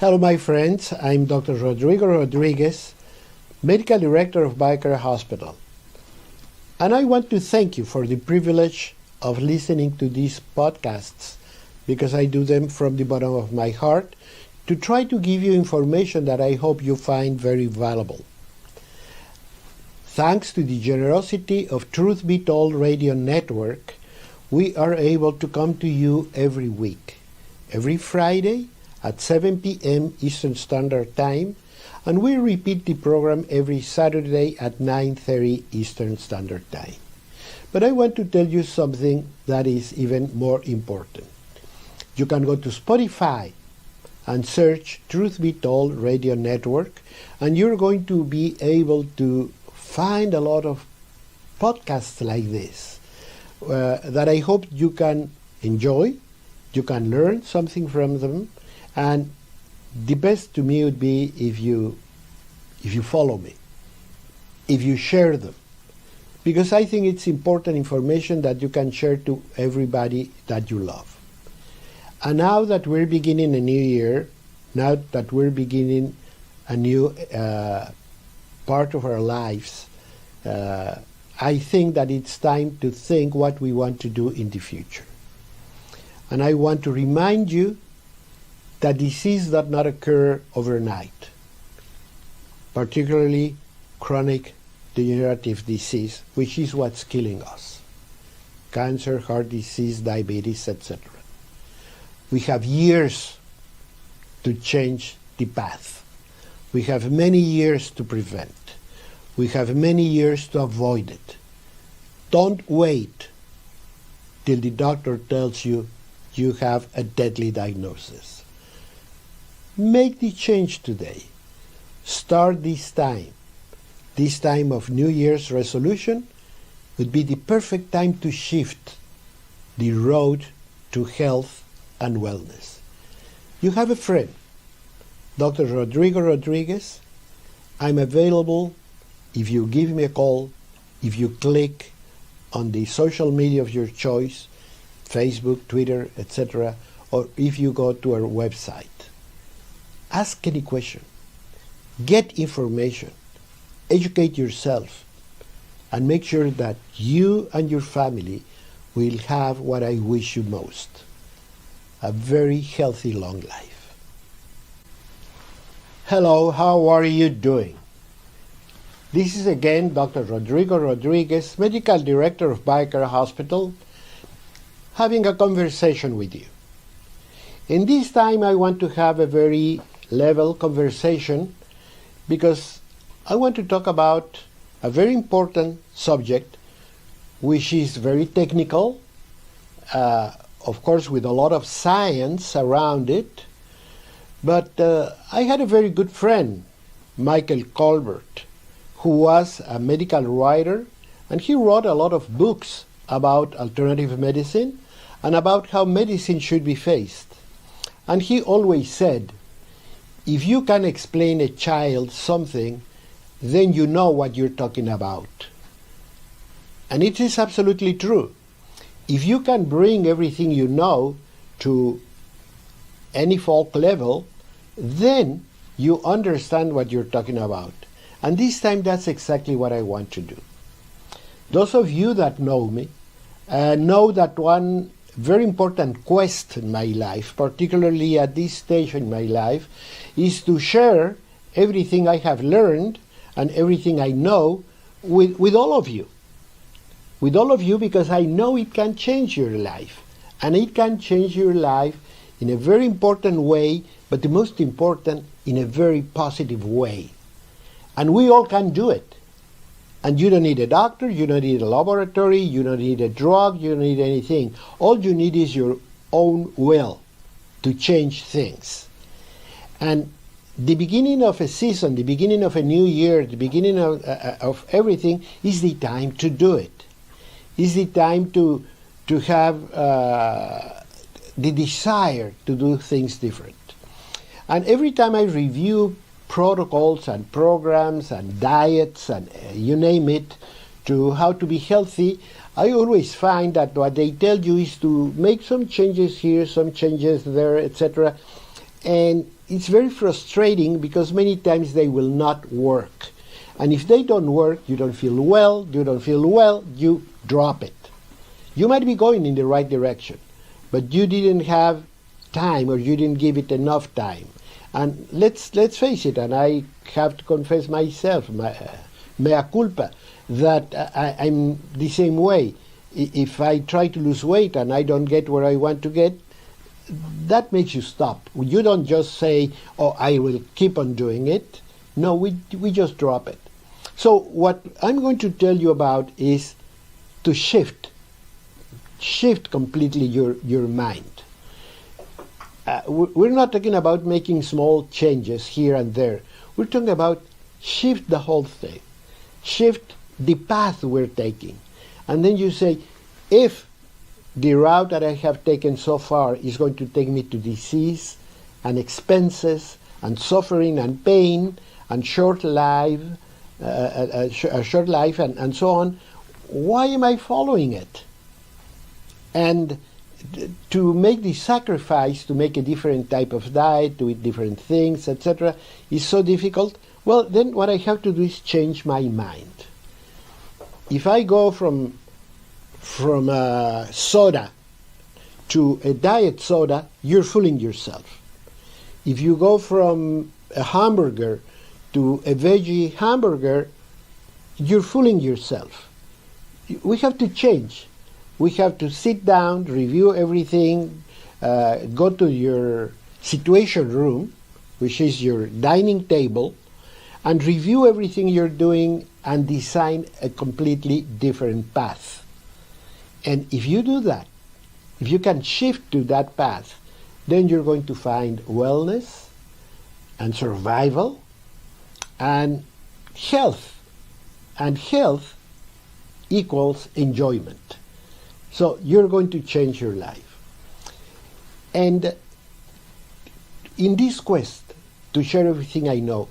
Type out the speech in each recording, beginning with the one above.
Hello, my friends. I'm Dr. Rodrigo Rodriguez, Medical Director of BioCare Hospital. And I want to thank you for the privilege of listening to these podcasts, because I do them from the bottom of my heart to try to give you information that I hope you find very valuable. Thanks to the generosity of Truth Be Told Radio Network, we are able to come to you every week, every Friday at 7 p.m. Eastern Standard Time, and we repeat the program every Saturday at 9:30 Eastern Standard Time. But I want to tell you something that is even more important. You can go to Spotify and search Truth Be Told Radio Network, and you're going to be able to find a lot of podcasts like this that I hope you can enjoy, you can learn something from them, and the best to me would be if you follow me, if you share them, because I think it's important information that you can share to everybody that you love. And now that we're beginning a new year, now that we're beginning a new part of our lives, I think that it's time to think what we want to do in the future. And I want to remind you that disease does not occur overnight, particularly chronic degenerative disease, which is what's killing us. Cancer, heart disease, diabetes, etc. We have years to change the path. We have many years to prevent. We have many years to avoid it. Don't wait till the doctor tells you you have a deadly diagnosis. Make the change today. Start this time. This time of New Year's resolution would be the perfect time to shift the road to health and wellness. You have a friend, Dr. Rodrigo Rodriguez. I'm available if you give me a call, if you click on the social media of your choice, Facebook, Twitter, etc., or if you go to our website. Ask any question, get information, educate yourself, and make sure that you and your family will have what I wish you most, a very healthy long life. Hello, how are you doing? This is again Dr. Rodrigo Rodriguez, Medical Director of BioCare Hospital, having a conversation with you. In this time I want to have a very level conversation because I want to talk about a very important subject which is very technical, of course with a lot of science around it, but I had a very good friend, Michael Colbert, who was a medical writer, and he wrote a lot of books about alternative medicine and about how medicine should be faced. And he always said, if you can explain a child something, then you know what you're talking about. And it is absolutely true. If you can bring everything you know to any folk level, then you understand what you're talking about. And this time that's exactly what I want to do. Those of you that know me know that one very important quest in my life, particularly at this stage in my life, is to share everything I have learned and everything I know with all of you. With all of you, because I know it can change your life. And it can change your life in a very important way, but the most important, in a very positive way. And we all can do it. And you don't need a doctor, you don't need a laboratory, you don't need a drug, you don't need anything. All you need is your own will to change things. And the beginning of a season, the beginning of a new year, the beginning of everything is the time to do it. Is the time to have the desire to do things different. And every time I review protocols and programs and diets and you name it, to how to be healthy, I always find that what they tell you is to make some changes here, some changes there, etc. And it's very frustrating because many times they will not work. And if they don't work, you don't feel well, you drop it. You might be going in the right direction, but you didn't have time or you didn't give it enough time. And let's face it, and I have to confess myself, mea culpa, that I'm the same way. If I try to lose weight and I don't get where I want to get, that makes you stop. You don't just say, oh, I will keep on doing it. No, we just drop it. So what I'm going to tell you about is to shift completely your mind. We're not talking about making small changes here and there. We're talking about shift the whole thing. Shift the path we're taking. And then you say, if the route that I have taken so far is going to take me to disease and expenses and suffering and pain and short life, and so on, why am I following it? And to make the sacrifice to make a different type of diet, to eat different things, etc., is so difficult. Well, then what I have to do is change my mind. If I go from soda to a diet soda, you're fooling yourself. If you go from a hamburger to a veggie hamburger, you're fooling yourself. We have to change. We have to sit down, review everything, go to your situation room, which is your dining table, and review everything you're doing and design a completely different path. And if you do that, if you can shift to that path, then you're going to find wellness and survival and health. And health equals enjoyment. So you're going to change your life. And in this quest to share everything I know,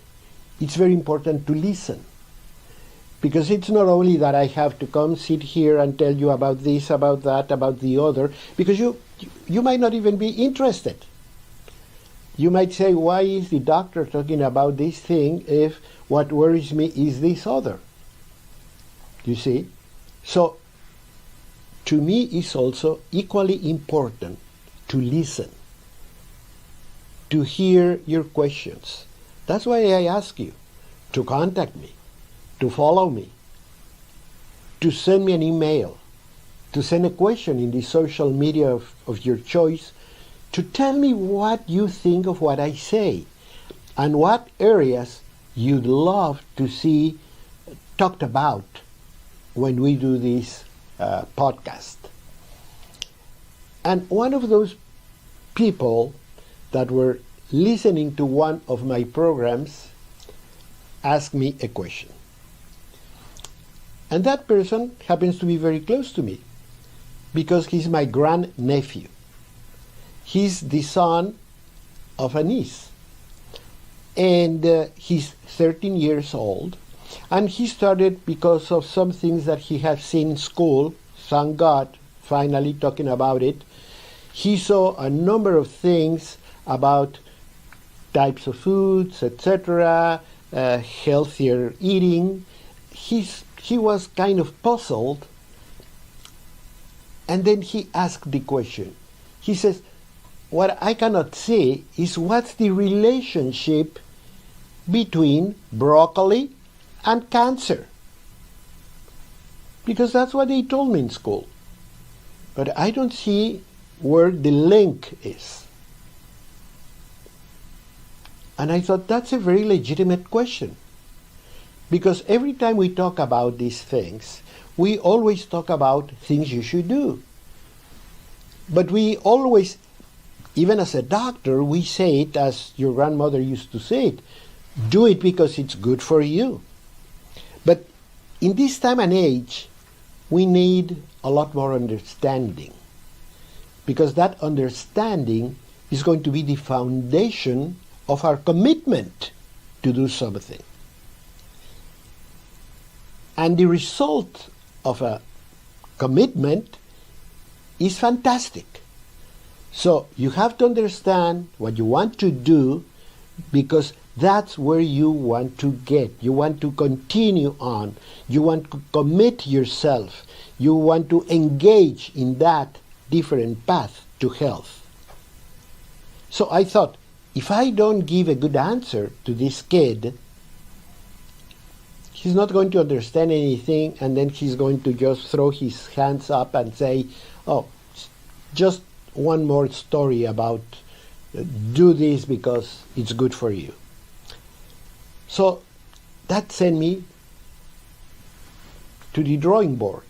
it's very important to listen. Because it's not only that I have to come sit here and tell you about this, about that, about the other, because you might not even be interested. You might say, why is the doctor talking about this thing if what worries me is this other? You see? So, to me, it's also equally important to listen, to hear your questions. That's why I ask you to contact me, to follow me, to send me an email, to send a question in the social media of your choice, to tell me what you think of what I say and what areas you'd love to see talked about when we do this podcast. And one of those people that were listening to one of my programs asked me a question. And that person happens to be very close to me because he's my grandnephew. He's the son of a niece. And he's 13 years old. And he started because of some things that he had seen in school. Thank God, finally talking about it. He saw a number of things about types of foods, etc., healthier eating. He was kind of puzzled. And then he asked the question. He says, what I cannot see is what's the relationship between broccoli and cancer. Because that's what they told me in school. But I don't see where the link is. And I thought that's a very legitimate question. Because every time we talk about these things, we always talk about things you should do. But we always, even as a doctor, we say it as your grandmother used to say it. Do it because it's good for you. But in this time and age, we need a lot more understanding. Because that understanding is going to be the foundation of our commitment to do something. And the result of a commitment is fantastic. So you have to understand what you want to do because that's where you want to get. You want to continue on. You want to commit yourself. You want to engage in that different path to health. So I thought, if I don't give a good answer to this kid, he's not going to understand anything, and then he's going to just throw his hands up and say, oh, just one more story about do this because it's good for you. So that sent me to the drawing board.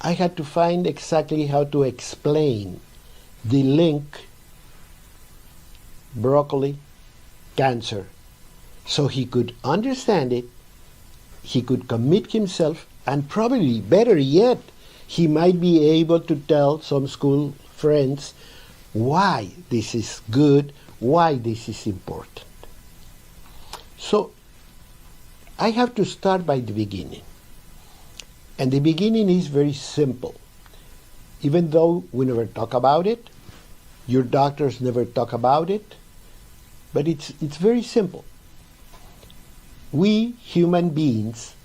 I had to find exactly how to explain the link broccoli, cancer, so he could understand it, he could commit himself, and probably, better yet, he might be able to tell some school friends why this is good, why this is important. So I have to start by the beginning. And the beginning is very simple. Even though we never talk about it, your doctors never talk about it, but it's very simple. We human beings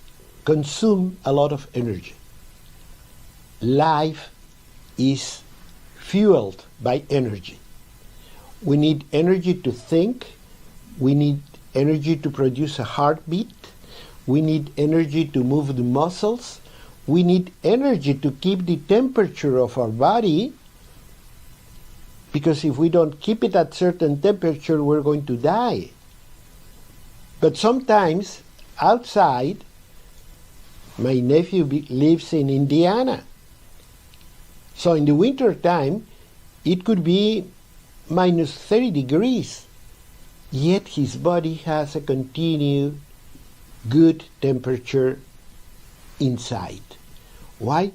consume a lot of energy. Life is fueled by energy. We need energy to think. We need energy to produce a heartbeat. We need energy to move the muscles. We need energy to keep the temperature of our body, because if we don't keep it at certain temperature, we're going to die. But sometimes outside, my nephew lives in Indiana. So in the winter time, it could be minus 30 degrees, yet his body has a continued good temperature inside. Why?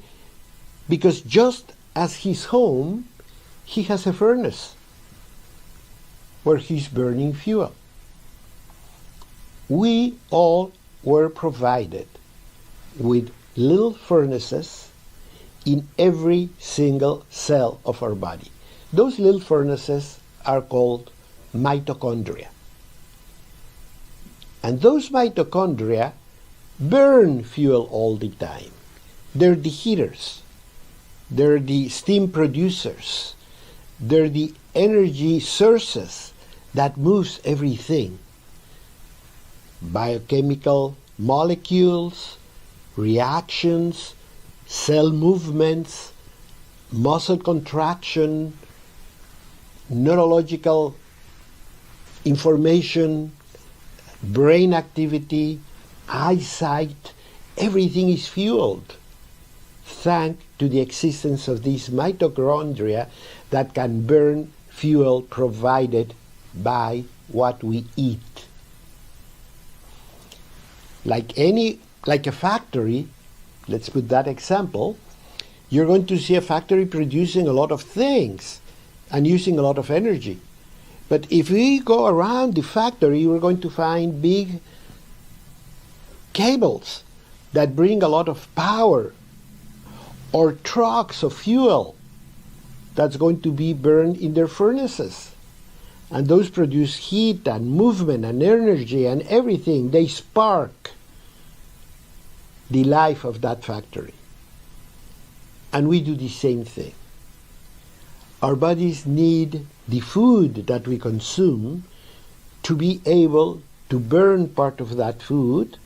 Because just as he's home, he has a furnace where he's burning fuel. We all were provided with little furnaces in every single cell of our body. Those little furnaces are called mitochondria. And those mitochondria burn fuel all the time. They're the heaters. They're the steam producers. They're the energy sources that moves everything. Biochemical molecules, reactions, cell movements, muscle contraction, neurological information, brain activity, eyesight, everything is fueled thanks to the existence of these mitochondria that can burn fuel provided by what we eat. Like a factory, let's put that example, you're going to see a factory producing a lot of things and using a lot of energy. But if we go around the factory, we're going to find big cables that bring a lot of power, or trucks of fuel that's going to be burned in their furnaces. And those produce heat and movement and energy and everything. They spark the life of that factory. And we do the same thing. Our bodies need the food that we consume to be able to burn part of that food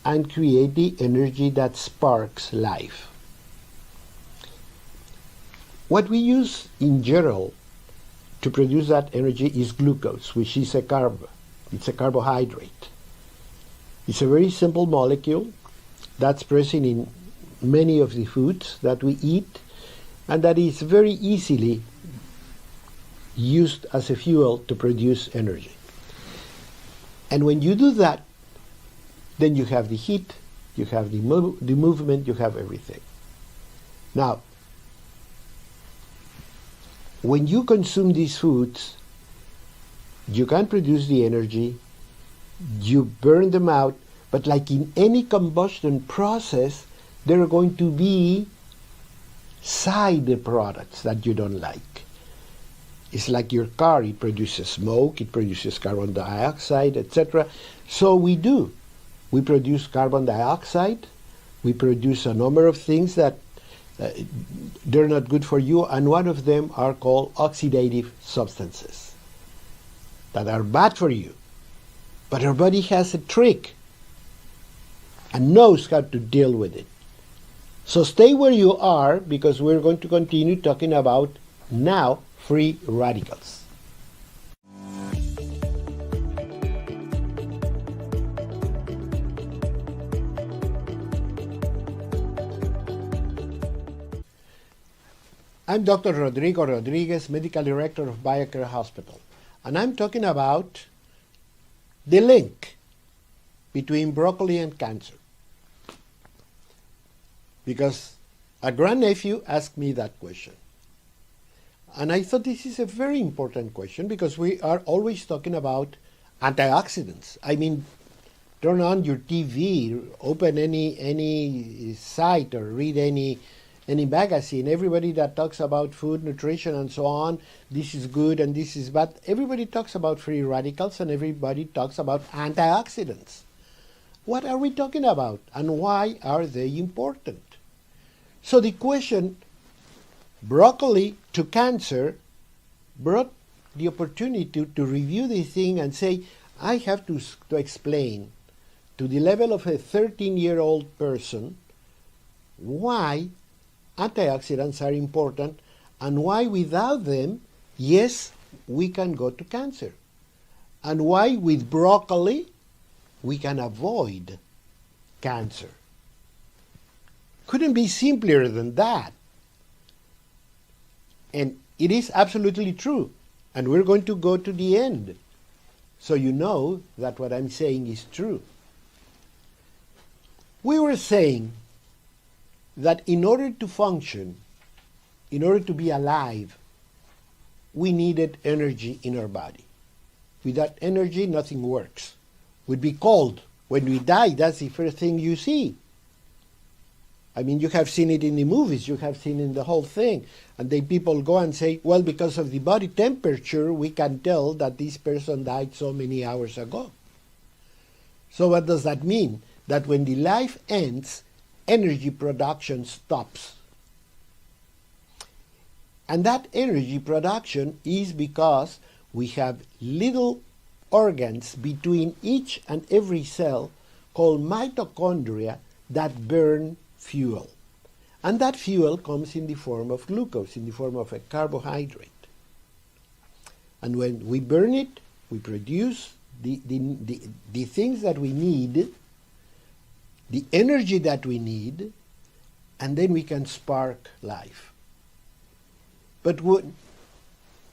and create the energy that sparks life. What we use in general to produce that energy is glucose, which is a carb. It's a carbohydrate. It's a very simple molecule that's present in many of the foods that we eat, and that is very easily used as a fuel to produce energy. And when you do that, then you have the heat, you have the movement, you have everything. Now, when you consume these foods, you can produce the energy, you burn them out, but like in any combustion process, there are going to be side products that you don't like. It's like your car. It produces smoke, it produces carbon dioxide, etc. So we do. We produce carbon dioxide. We produce a number of things that they're not good for you, and one of them are called oxidative substances that are bad for you. But our body has a trick and knows how to deal with it. So stay where you are, because we're going to continue talking about now free radicals. I'm Dr. Rodrigo Rodriguez, Medical Director of BioCare Hospital, and I'm talking about the link between broccoli and cancer. Because a grandnephew asked me that question. And I thought this is a very important question, because we are always talking about antioxidants. I mean, turn on your TV, open any site, or read any magazine. Everybody that talks about food, nutrition, and so on, this is good and this is bad. Everybody talks about free radicals, and everybody talks about antioxidants. What are we talking about, and why are they important? So the question, broccoli to cancer, brought the opportunity to review this thing and say, I have to explain to the level of a 13-year-old person why antioxidants are important, and why without them, yes, we can go to cancer, and why with broccoli we can avoid cancer. Couldn't be simpler than that. And it is absolutely true. And we're going to go to the end, so you know that what I'm saying is true. We were saying that in order to function, in order to be alive, we needed energy in our body. Without energy, nothing works. We'd be cold. When we die, that's the first thing you see. I mean, you have seen it in the movies, you have seen in the whole thing. And then people go and say, well, because of the body temperature, we can tell that this person died so many hours ago. So what does that mean? That when the life ends, energy production stops. And that energy production is because we have little organs between each and every cell called mitochondria that burn fuel. And that fuel comes in the form of glucose, in the form of a carbohydrate. And when we burn it, we produce the things that we need, the energy that we need, and then we can spark life. But when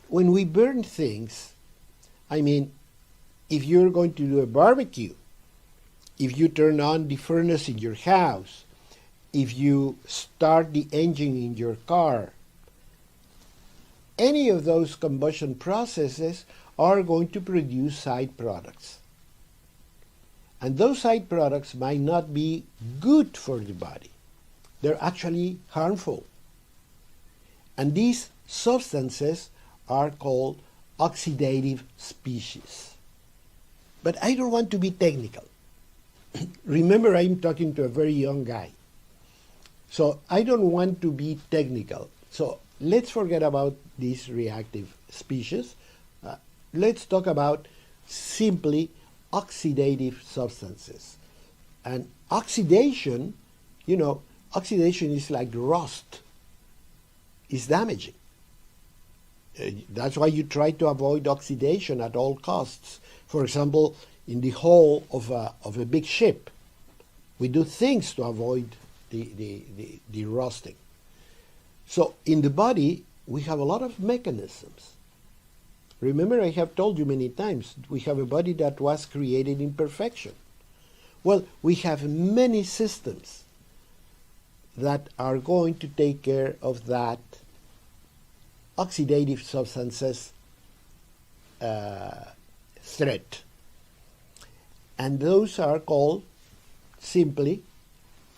we burn things, I mean, if you're going to do a barbecue, if you turn on the furnace in your house, if you start the engine in your car, any of those combustion processes are going to produce side products. And those side products might not be good for the body. They're actually harmful. And these substances are called oxidative species. But I don't want to be technical. Remember, I'm talking to a very young guy. So I don't want to be technical. So let's forget about these reactive species. Let's talk about simply oxidative substances. And oxidation, you know, oxidation is like rust. It's damaging. That's why you try to avoid oxidation at all costs. For example, in the hull of a big ship, we do things to avoid the rusting. So in the body, we have a lot of mechanisms. Remember, I have told you many times, we have a body that was created in perfection. Well, we have many systems that are going to take care of that oxidative substances threat. And those are called simply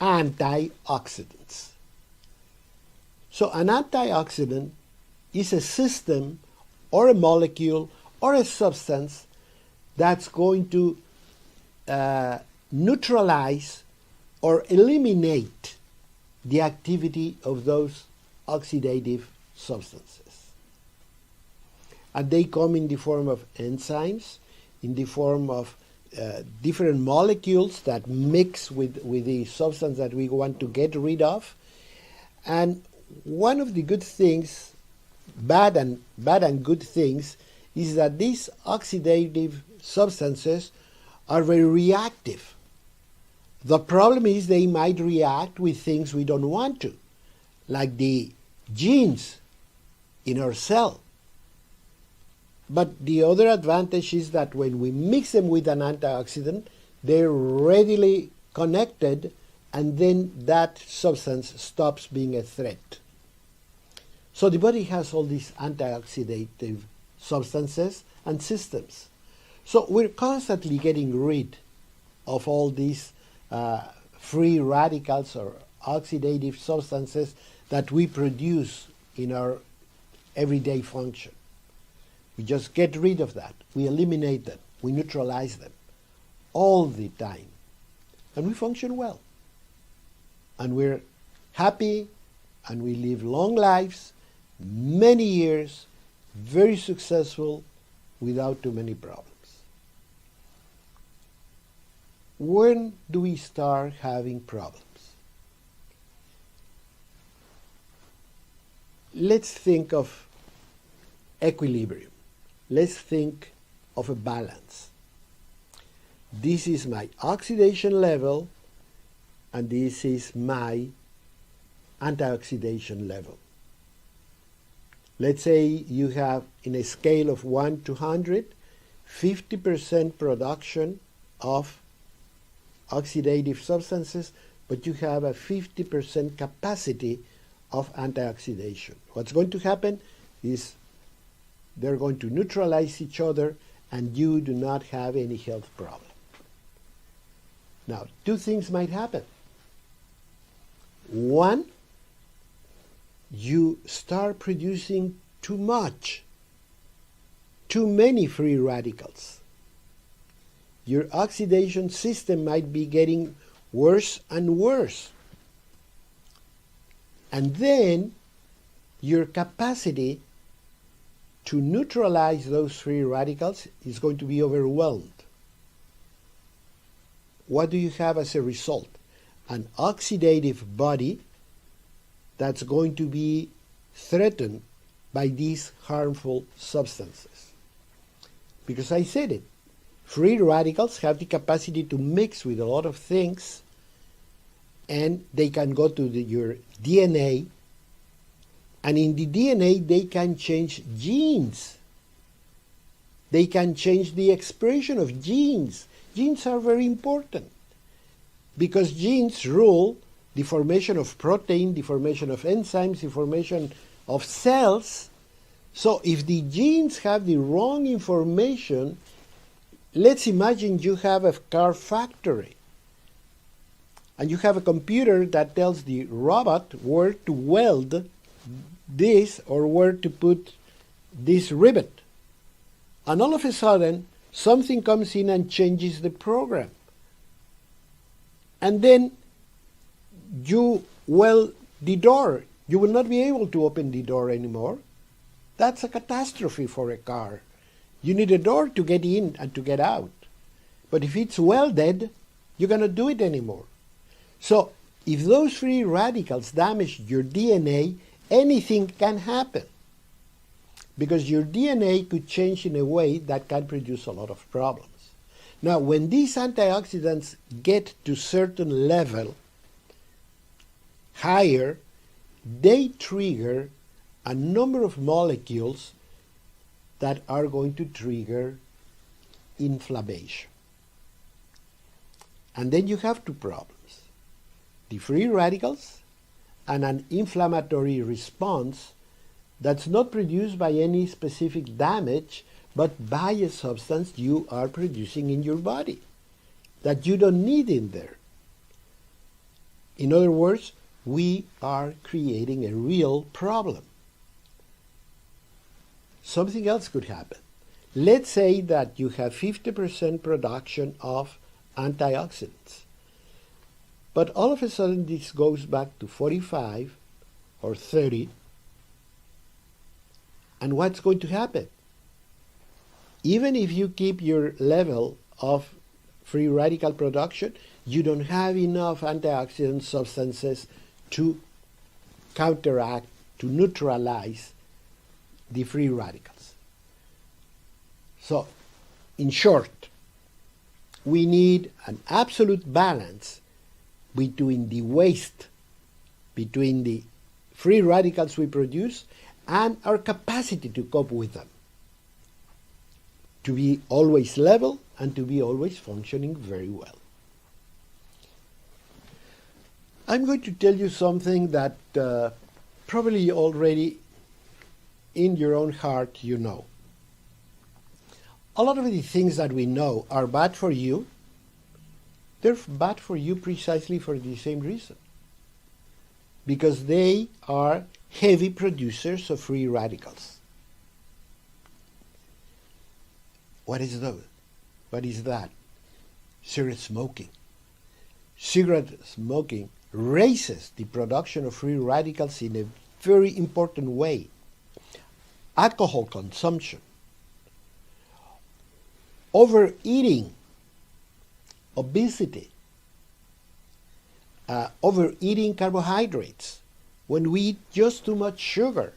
antioxidants. So an antioxidant is a system or a molecule or a substance that's going to neutralize or eliminate the activity of those oxidative substances. And they come in the form of enzymes, in the form of different molecules that mix with the substance that we want to get rid of. And one of the good things, bad and good things, is that these oxidative substances are very reactive. The problem is they might react with things we don't want to, like the genes in our cell. But the other advantage is that when we mix them with an antioxidant, they're readily connected, and then that substance stops being a threat. So the body has all these antioxidative substances and systems. So we're constantly getting rid of all these free radicals or oxidative substances that we produce in our everyday function. We just get rid of that. We eliminate them. We neutralize them all the time. And we function well. And we're happy, and we live long lives, many years, very successful, without too many problems. When do we start having problems? Let's think of equilibrium. Let's think of a balance. This is my oxidation level, and this is my antioxidation level. Let's say you have, in a scale of 1 to 100, 50% production of oxidative substances, but you have a 50% capacity of antioxidation. What's going to happen is they're going to neutralize each other, and you do not have any health problem. Now, two things might happen. One, you start producing too many free radicals. Your oxidation system might be getting worse and worse. And then your capacity to neutralize those free radicals is going to be overwhelmed. What do you have as a result? An oxidative body that's going to be threatened by these harmful substances. Because I said it, free radicals have the capacity to mix with a lot of things, and they can go to your DNA, and in the DNA they can change genes. They can change the expression of genes. Genes are very important because genes rule the formation of protein, the formation of enzymes, the formation of cells. So if the genes have the wrong information, let's imagine you have a car factory and you have a computer that tells the robot where to weld this or where to put this rivet. And all of a sudden, something comes in and changes the program. And then you weld the door. You will not be able to open the door anymore. That's a catastrophe for a car. You need a door to get in and to get out. But if it's welded, you cannot do it anymore. So if those free radicals damage your DNA, anything can happen. Because your DNA could change in a way that can produce a lot of problems. Now, when these antioxidants get to certain level, higher, they trigger a number of molecules that are going to trigger inflammation. And then you have two problems: the free radicals and an inflammatory response that's not produced by any specific damage, but by a substance you are producing in your body that you don't need in there. In other words, we are creating a real problem. something else could happen. Let's say that you have 50% production of antioxidants, but all of a sudden this goes back to 45 or 30, and what's going to happen? Even if you keep your level of free radical production, you don't have enough antioxidant substances to counteract, to neutralize the free radicals. So, in short, we need an absolute balance between the waste, between the free radicals we produce, and our capacity to cope with them. To be always level and to be always functioning very well. I'm going to tell you something that probably already in your own heart you know. A lot of the things that we know are bad for you. They're bad for you precisely for the same reason. Because they are heavy producers of free radicals. What is those? What is that? Cigarette smoking. Cigarette smoking raises the production of free radicals in a very important way. Alcohol consumption, overeating, obesity, overeating carbohydrates, when we eat just too much sugar,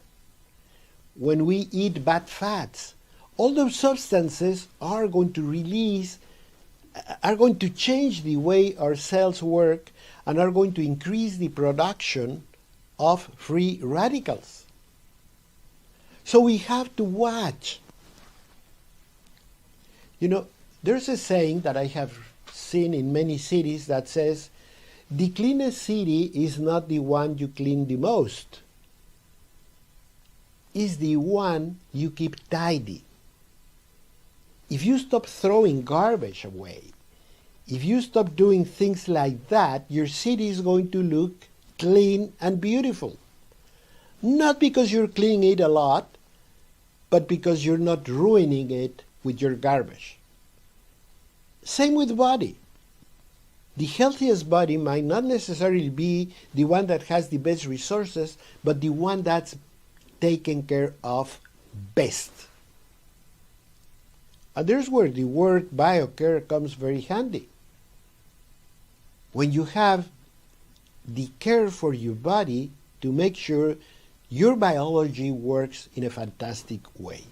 when we eat bad fats, all those substances are going to release, are going to change the way our cells work and are going to increase the production of free radicals. So we have to watch. You know, there's a saying that I have seen in many cities that says, the cleanest city is not the one you clean the most, it's the one you keep tidy. If you stop throwing garbage away, if you stop doing things like that, your city is going to look clean and beautiful. Not because you're cleaning it a lot, but because you're not ruining it with your garbage. Same with the body. The healthiest body might not necessarily be the one that has the best resources, but the one that's taken care of best. And there's where the word BioCare comes very handy. When you have the care for your body to make sure your biology works in a fantastic way.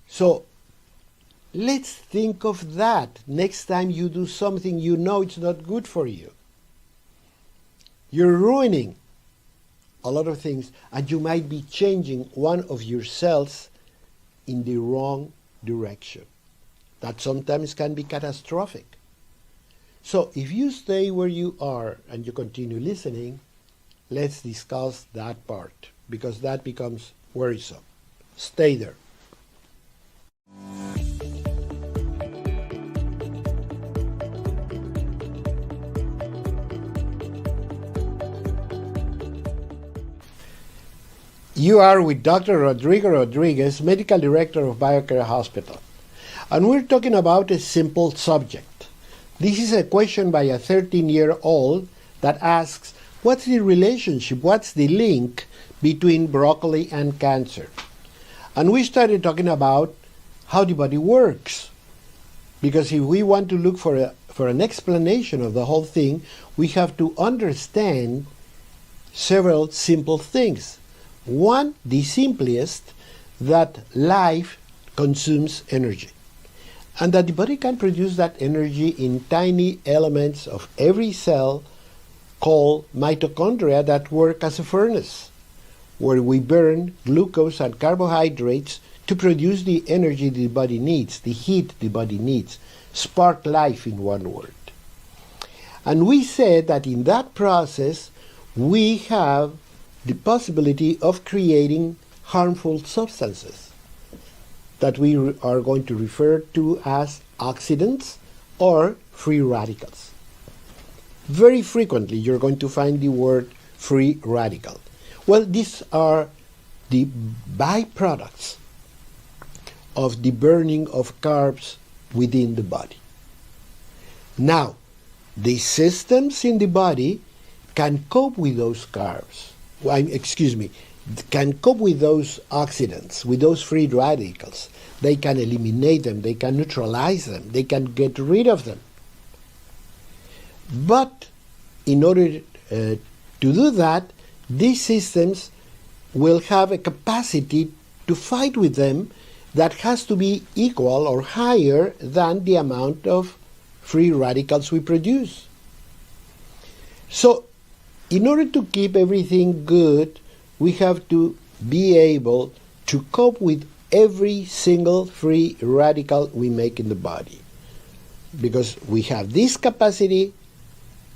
So let's think of that next time you do something you know it's not good for you. You're ruining a lot of things, and you might be changing one of your cells in the wrong direction. That sometimes can be catastrophic. So if you stay where you are and you continue listening, let's discuss that part, because that becomes worrisome. Stay there. You are with Dr. Rodrigo Rodriguez, Medical Director of BioCare Hospital. And we're talking about a simple subject. This is a question by a 13-year-old that asks, what's the relationship, what's the link between broccoli and cancer? And we started talking about how the body works. Because if we want to look for an explanation of the whole thing, we have to understand several simple things. One, the simplest, that life consumes energy, and that the body can produce that energy in tiny elements of every cell called mitochondria that work as a furnace, where we burn glucose and carbohydrates to produce the energy the body needs, the heat the body needs, spark life in one word. And we said that in that process we have the possibility of creating harmful substances that we are going to refer to as oxidants or free radicals. Very frequently you're going to find the word free radical. Well, these are the byproducts of the burning of carbs within the body. Now, the systems in the body can cope with those carbs, can cope with those oxidants, with those free radicals. They can eliminate them, they can neutralize them, they can get rid of them. But in order to do that, these systems will have a capacity to fight with them that has to be equal or higher than the amount of free radicals we produce. So, in order to keep everything good, we have to be able to cope with every single free radical we make in the body. Because we have this capacity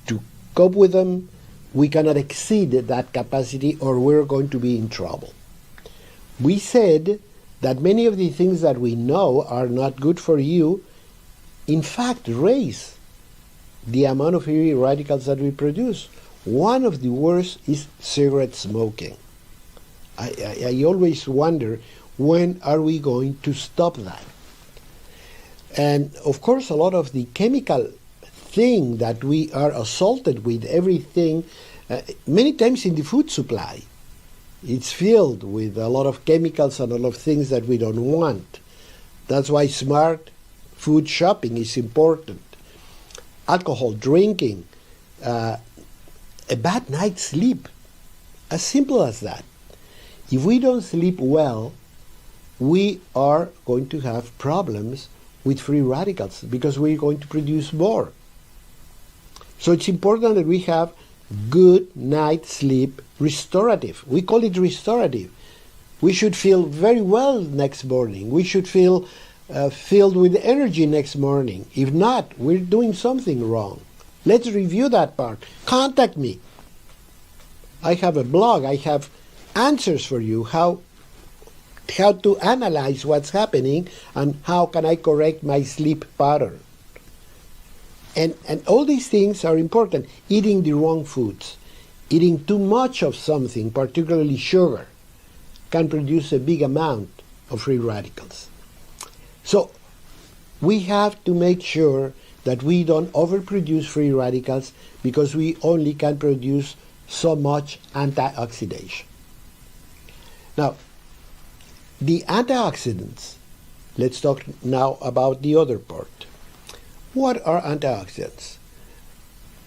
to cope with them, we cannot exceed that capacity or we're going to be in trouble. We said that many of the things that we know are not good for you, in fact, raise the amount of free radicals that we produce. One of the worst is cigarette smoking. I always wonder, when are we going to stop that? And of course, a lot of the chemical thing that we are assaulted with, everything, many times in the food supply, it's filled with a lot of chemicals and a lot of things that we don't want. That's why smart food shopping is important. Alcohol drinking, a bad night's sleep, as simple as that. If we don't sleep well, we are going to have problems with free radicals because we're going to produce more. So it's important that we have good night sleep, restorative. We call it restorative. We should feel very well next morning. We should feel filled with energy next morning. If not, we're doing something wrong. Let's review that part. Contact me. I have a blog. I have answers for you, how to analyze what's happening and how can I correct my sleep pattern. And all these things are important. Eating the wrong foods, eating too much of something, particularly sugar, can produce a big amount of free radicals. So we have to make sure that we don't overproduce free radicals because we only can produce so much antioxidation. Now, the antioxidants, let's talk now about the other part. What are antioxidants?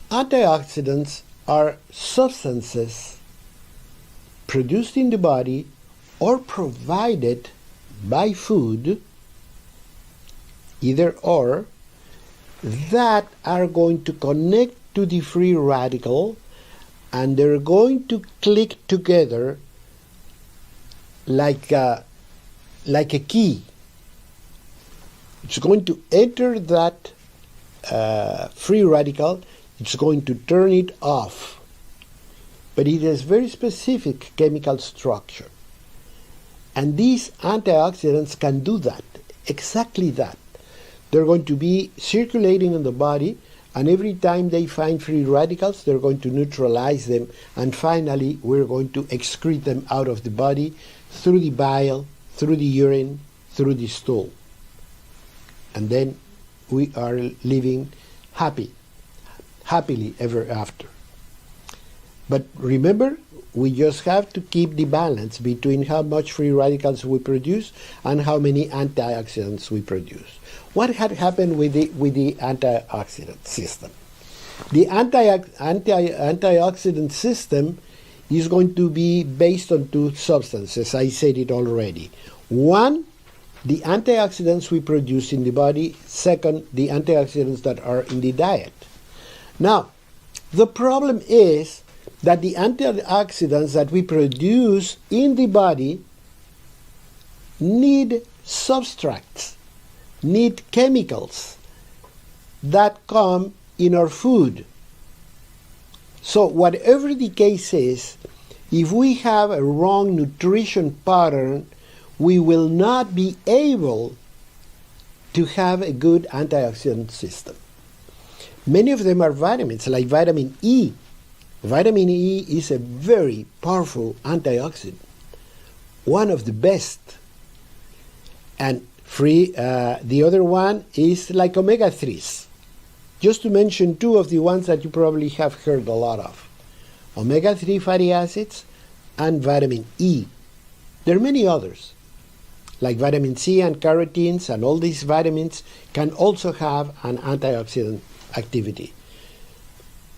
Antioxidants are substances produced in the body or provided by food, either or, that are going to connect to the free radical and they're going to click together like a key. It's going to enter that free radical, it's going to turn it off. But it has very specific chemical structure. And these antioxidants can do that, exactly that. They're going to be circulating in the body, and every time they find free radicals, they're going to neutralize them, and finally we're going to excrete them out of the body through the bile, through the urine, through the stool. And then we are living happily ever after. But remember, we just have to keep the balance between how much free radicals we produce and how many antioxidants we produce. What had happened with the antioxidant system? The antioxidant system is going to be based on two substances. I said it already. One, the antioxidants we produce in the body. Second, the antioxidants that are in the diet. Now, the problem is that the antioxidants that we produce in the body need substrates, need chemicals that come in our food. So whatever the case is, if we have a wrong nutrition pattern, we will not be able to have a good antioxidant system. Many of them are vitamins, like vitamin E. Vitamin E is a very powerful antioxidant. one of the best. And the other one is like omega-3s. Just to mention two of the ones that you probably have heard a lot of. Omega-3 fatty acids and vitamin E. There are many others, like vitamin C and carotenes, and all these vitamins can also have an antioxidant activity.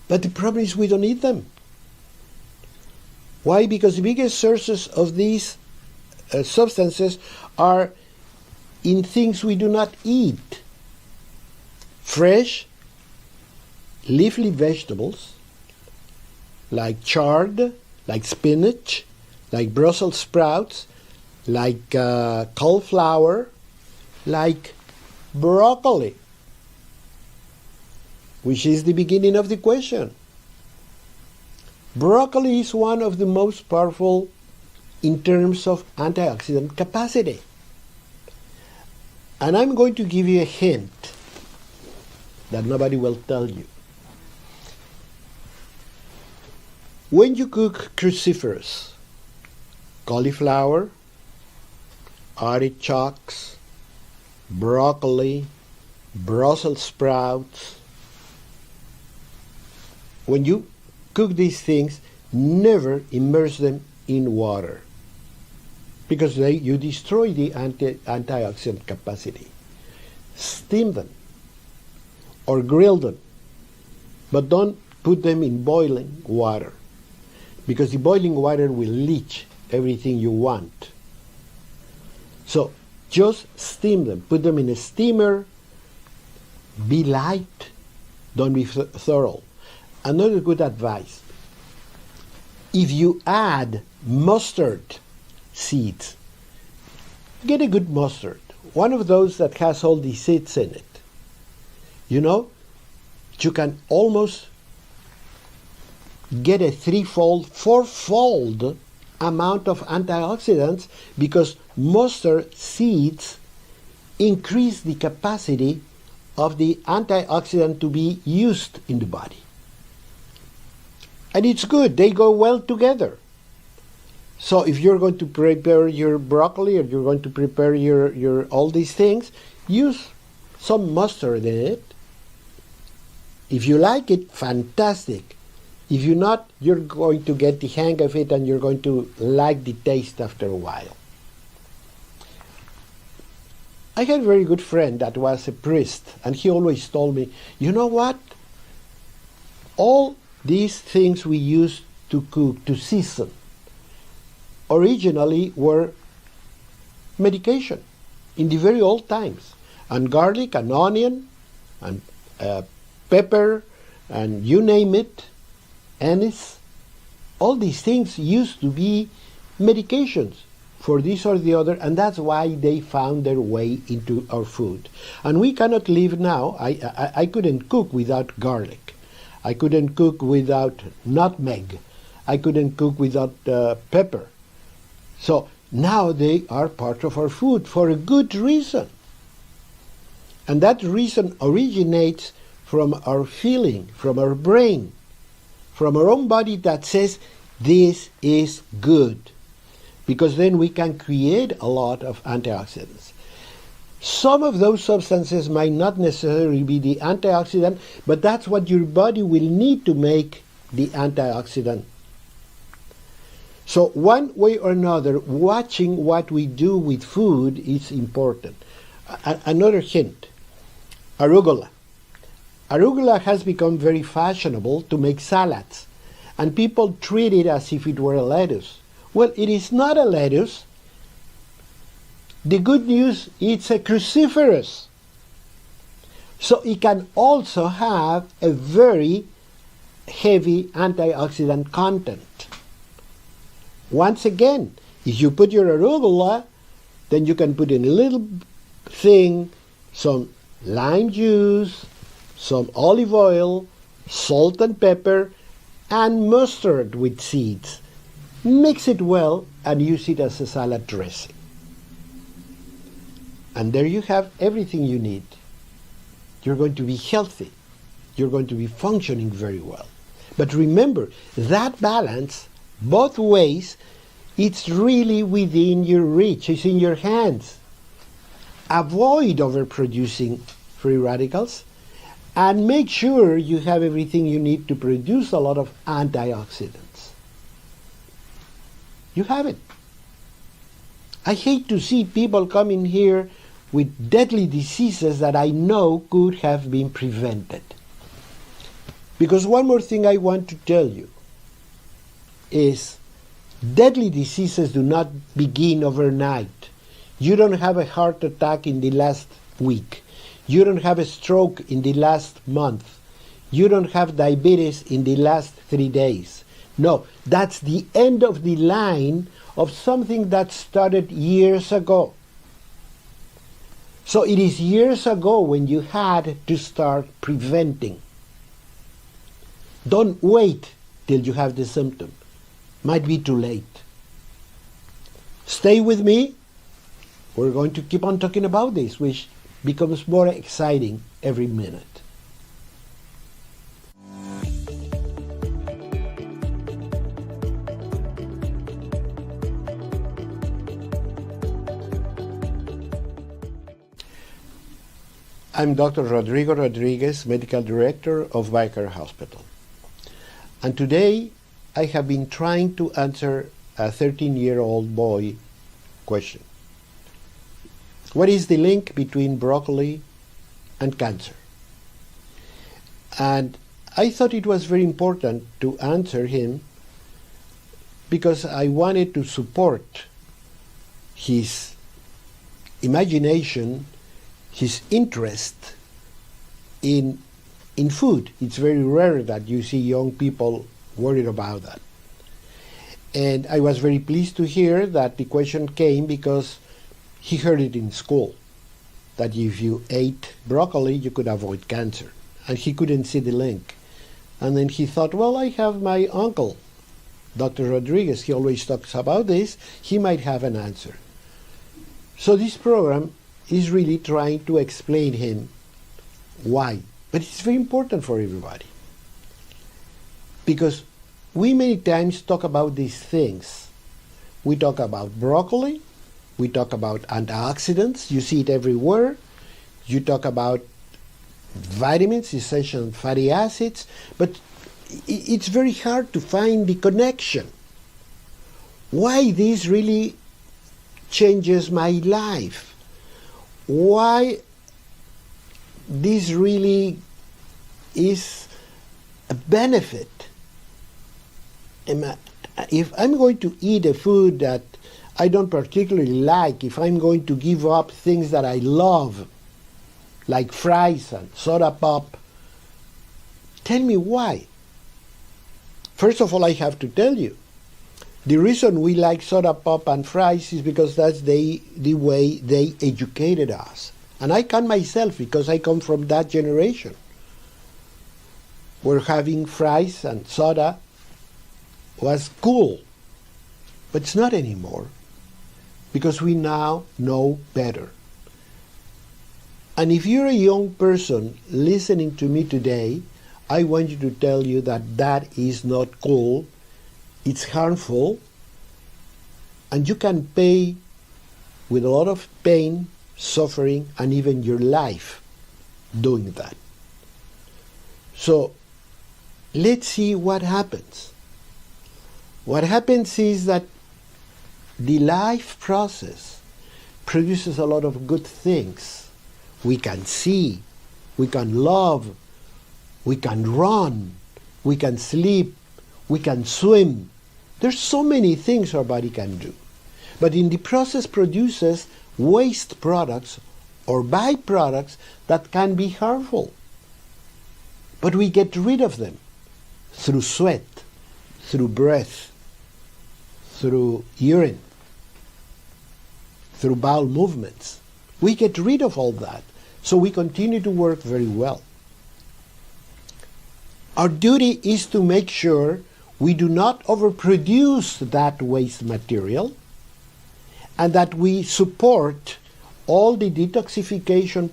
But the problem is we don't eat them. Why? Because the biggest sources of these substances are in things we do not eat. Fresh, leafy vegetables, like chard, like spinach, like Brussels sprouts, like cauliflower, like broccoli, which is the beginning of the question. Broccoli is one of the most powerful in terms of antioxidant capacity. And I'm going to give you a hint that nobody will tell you. When you cook cruciferous, cauliflower, artichokes, broccoli, Brussels sprouts, when you cook these things, never immerse them in water, because you destroy the antioxidant capacity. Steam them or grill them, but don't put them in boiling water, because the boiling water will leach everything you want. So just steam them. Put them in a steamer. Be light. Don't be thorough. Another good advice. If you add mustard seeds, get a good mustard. One of those that has all the seeds in it. You know, you can almost get a threefold, fourfold amount of antioxidants, because mustard seeds increase the capacity of the antioxidant to be used in the body. And it's good, they go well together. So if you're going to prepare your broccoli, or you're going to prepare your all these things, use some mustard in it. If you like it, fantastic. If you're not, you're going to get the hang of it, and you're going to like the taste after a while. I had a very good friend that was a priest, and he always told me, you know what? All these things we use to cook, to season, originally were medication in the very old times. And garlic and onion and pepper and you name it, anise, all these things used to be medications for this or the other, and that's why they found their way into our food. And we cannot live now. I couldn't cook without garlic. I couldn't cook without nutmeg. I couldn't cook without pepper. So now they are part of our food for a good reason. And that reason originates from our feeling, from our brain, from our own body that says, this is good. Because then we can create a lot of antioxidants. Some of those substances might not necessarily be the antioxidant, but that's what your body will need to make the antioxidant. So one way or another, watching what we do with food is important. Another hint, arugula. Arugula has become very fashionable to make salads, and people treat it as if it were a lettuce. Well, it is not a lettuce. The good news, it's a cruciferous. So it can also have a very heavy antioxidant content. Once again, if you put your arugula, then you can put in a little thing, some lime juice, some olive oil, salt and pepper, and mustard with seeds. Mix it well and use it as a salad dressing. And there you have everything you need. You're going to be healthy. You're going to be functioning very well. But remember, that balance, both ways, It's really within your reach. It's in your hands. Avoid overproducing free radicals and make sure you have everything you need to produce a lot of antioxidants. You have it. I hate to see people coming here with deadly diseases that I know could have been prevented. Because one more thing I want to tell you is deadly diseases do not begin overnight. You don't have a heart attack in the last week. You don't have a stroke in the last month. You don't have diabetes in the last 3 days. No, that's the end of the line of something that started years ago. So it is years ago when you had to start preventing. Don't wait till you have the symptom. Might be too late. Stay with me. We're going to keep on talking about this, which becomes more exciting every minute. I'm Dr. Rodrigo Rodriguez, Medical Director of BioCare Hospital. And today I have been trying to answer a 13-year-old boy question. What is the link between broccoli and cancer? And I thought it was very important to answer him because I wanted to support his imagination, his interest in food. It's very rare that you see young people worried about that. And I was very pleased to hear that the question came because he heard it in school, that if you ate broccoli, you could avoid cancer. And he couldn't see the link. And then he thought, well, I have my uncle, Dr. Rodriguez. He always talks about this. He might have an answer. So this program is really trying to explain him why. But it's very important for everybody. Because we many times talk about these things. We talk about broccoli. We talk about antioxidants. You see it everywhere. You talk about vitamins, essential fatty acids. But it's very hard to find the connection. Why this really changes my life? Why this really is a benefit? If I'm going to eat a food that I don't particularly like, if I'm going to give up things that I love, like fries and soda pop, tell me why. First of all, I have to tell you, the reason we like soda pop and fries is because that's the way they educated us. And I count myself because I come from that generation where having fries and soda was cool. But it's not anymore because we now know better. And if you're a young person listening to me today, I want you to tell you that that is not cool. It's harmful, and you can pay with a lot of pain, suffering, and even your life doing that. So let's see what happens. What happens is that the life process produces a lot of good things. We can see, we can love, we can run, we can sleep, we can swim. There's so many things our body can do. But in the process produces waste products or byproducts that can be harmful. But we get rid of them through sweat, through breath, through urine, through bowel movements. We get rid of all that, so we continue to work very well. Our duty is to make sure we do not overproduce that waste material and that we support all the detoxification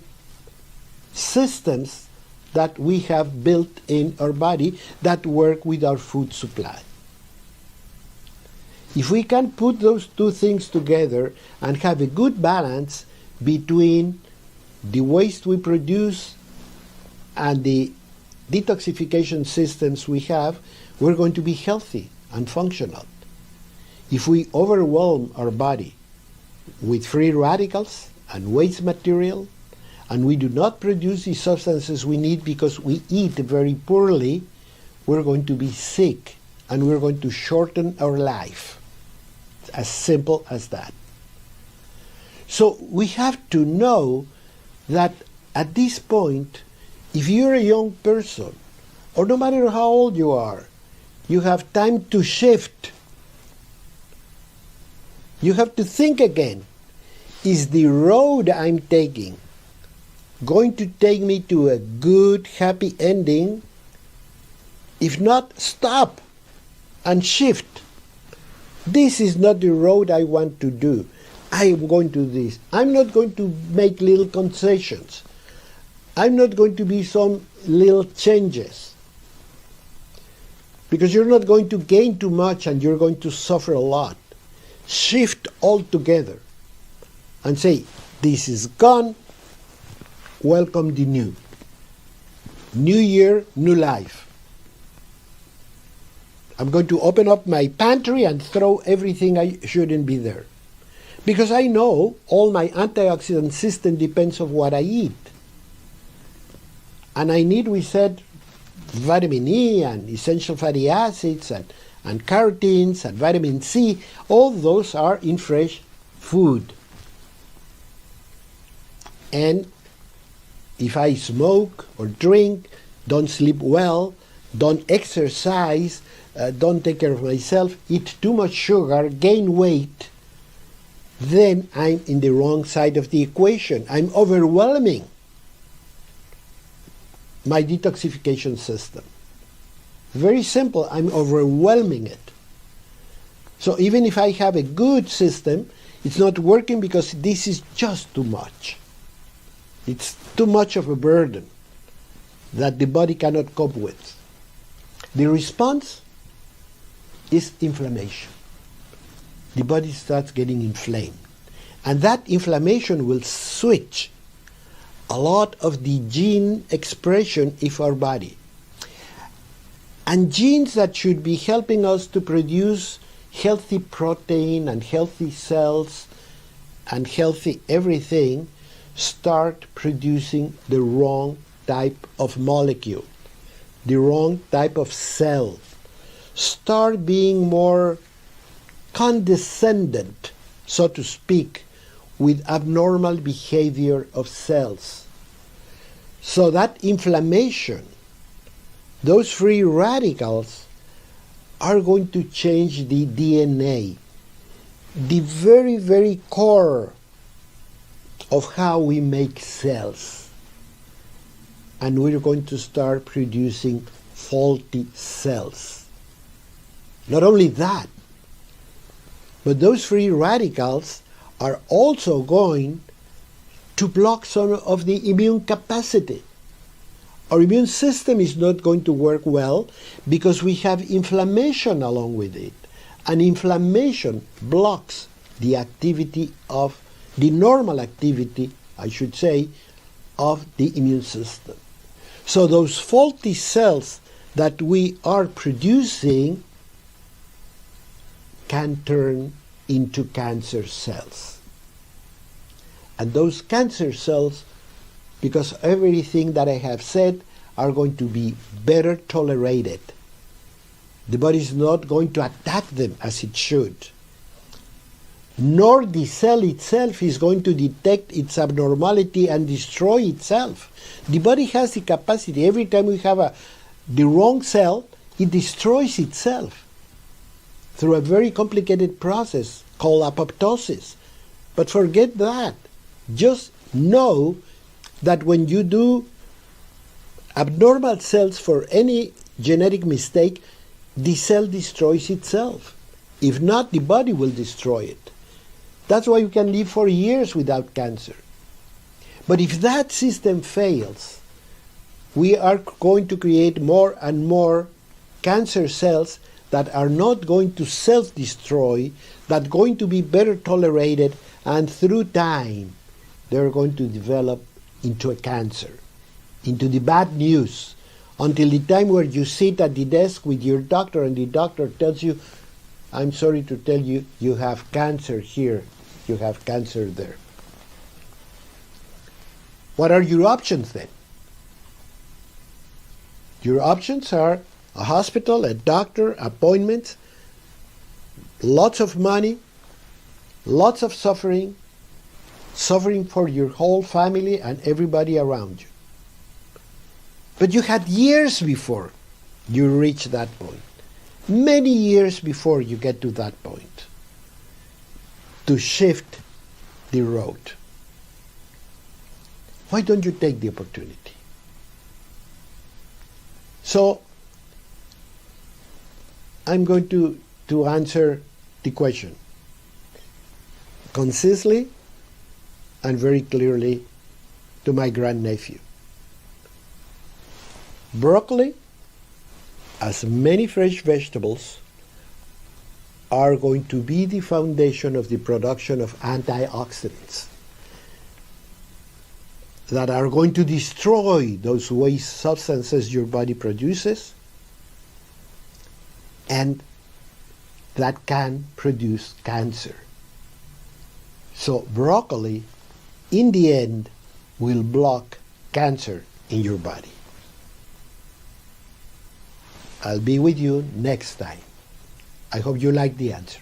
systems that we have built in our body that work with our food supply. If we can put those two things together and have a good balance between the waste we produce and the detoxification systems we have, we're going to be healthy and functional. If we overwhelm our body with free radicals and waste material, and we do not produce the substances we need because we eat very poorly, we're going to be sick and we're going to shorten our life. It's as simple as that. So we have to know that at this point, if you're a young person, or no matter how old you are, you have time to shift. You have to think again. Is the road I'm taking going to take me to a good, happy ending? If not, stop and shift. This is not the road I want to do. I am going to do this. I'm not going to make little concessions. I'm not going to be some little changes. Because you're not going to gain too much and you're going to suffer a lot. Shift altogether and say, this is gone, welcome the new. New year, new life. I'm going to open up my pantry and throw everything I shouldn't be there. Because I know all my antioxidant system depends on what I eat. And I need, we said, vitamin E and essential fatty acids and carotenes and vitamin C. All those are in fresh food. And if I smoke or drink, don't sleep well, don't exercise, don't take care of myself, eat too much sugar, gain weight, then I'm in the wrong side of the equation. I'm overwhelming my detoxification system. Very simple, I'm overwhelming it. So even if I have a good system, it's not working because this is just too much. It's too much of a burden that the body cannot cope with. The response is inflammation. The body starts getting inflamed. And that inflammation will switch a lot of the gene expression in our body. And genes that should be helping us to produce healthy protein and healthy cells and healthy everything start producing the wrong type of molecule, the wrong type of cell, start being more condescendent, so to speak, with abnormal behavior of cells. So that inflammation, those free radicals, are going to change the DNA, the very, very core of how we make cells. And we're going to start producing faulty cells. Not only that, but those free radicals are also going to block some of the immune capacity. Our immune system is not going to work well because we have inflammation along with it. And inflammation blocks the activity of the normal activity, I should say, of the immune system. So those faulty cells that we are producing can turn into cancer cells. And those cancer cells, because everything that I have said, are going to be better tolerated. The body is not going to attack them as it should. Nor the cell itself is going to detect its abnormality and destroy itself. The body has the capacity, every time we have the wrong cell, it destroys itself through a very complicated process called apoptosis. But forget that. Just know that when you do abnormal cells for any genetic mistake, the cell destroys itself. If not, the body will destroy it. That's why you can live for years without cancer. But if that system fails, we are going to create more and more cancer cells that are not going to self-destroy, that are going to be better tolerated, and through time, they're going to develop into a cancer, into the bad news, until the time where you sit at the desk with your doctor and the doctor tells you, I'm sorry to tell you, you have cancer here, you have cancer there. What are your options then? Your options are a hospital, a doctor, appointments, lots of money, lots of suffering, suffering for your whole family and everybody around you. But you had years before you reach that point, many years before you get to that point, to shift the road. Why don't you take the opportunity? So, I'm going to answer the question concisely and very clearly to my grandnephew. Broccoli, as many fresh vegetables, are going to be the foundation of the production of antioxidants that are going to destroy those waste substances your body produces and that can produce cancer. So broccoli, in the end, will block cancer in your body. I'll be with you next time. I hope you like the answer.